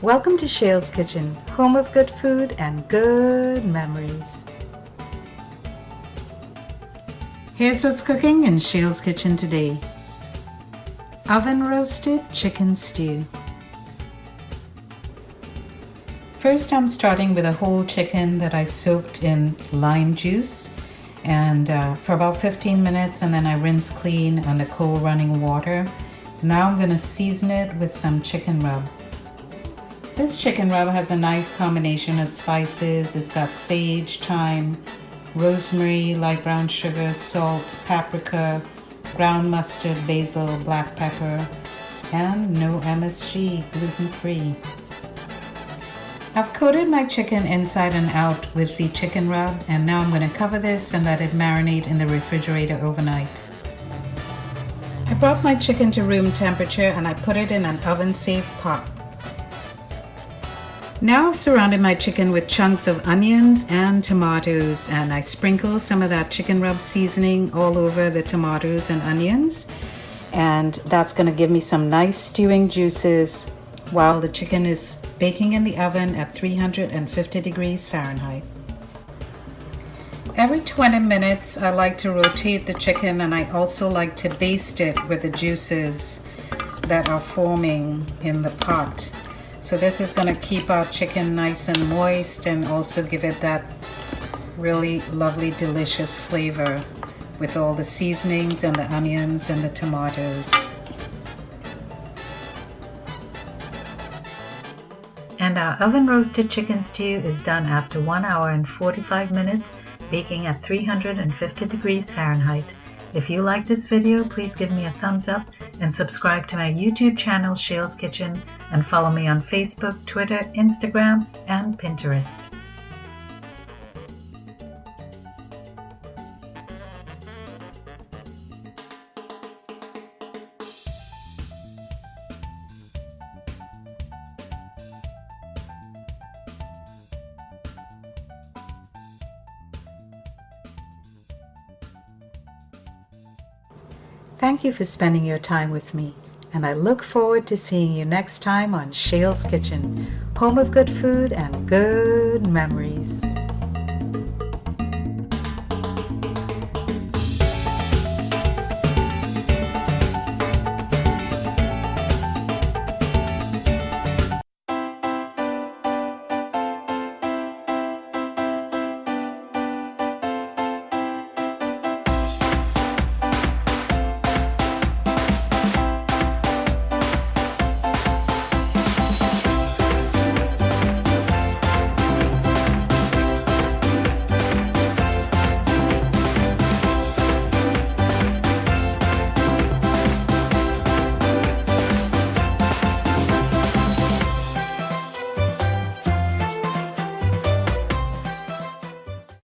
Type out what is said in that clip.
Welcome to Shail's Kitchen, home of good food and good memories. Here's what's cooking in Shail's Kitchen today. Oven roasted chicken stew. First, I'm starting with a whole chicken that I soaked in lime juice and for about 15 minutes, and then I rinse clean under cold running water. Now I'm going to season it with some chicken rub. This chicken rub has a nice combination of spices. It's got sage, thyme, rosemary, light brown sugar, salt, paprika, ground mustard, basil, black pepper, and no MSG, gluten-free. I've coated my chicken inside and out with the chicken rub, and now I'm going to cover this and let it marinate in the refrigerator overnight. I brought my chicken to room temperature and I put it in an oven-safe pot. Now I've surrounded my chicken with chunks of onions and tomatoes, and I sprinkle some of that chicken rub seasoning all over the tomatoes and onions, and that's going to give me some nice stewing juices while the chicken is baking in the oven at 350 degrees Fahrenheit. Every 20 minutes I like to rotate the chicken, and I also like to baste it with the juices that are forming in the pot. So this is going to keep our chicken nice and moist and also give it that really lovely delicious flavor with all the seasonings and the onions and the tomatoes. And our oven roasted chicken stew is done after 1 hour and 45 minutes, baking at 350 degrees Fahrenheit. If you like this video, please give me a thumbs up and subscribe to my YouTube channel, Shail's Kitchen, and follow me on Facebook, Twitter, Instagram, and Pinterest. Thank you for spending your time with me, and I look forward to seeing you next time on Shail's Kitchen, home of good food and good memories.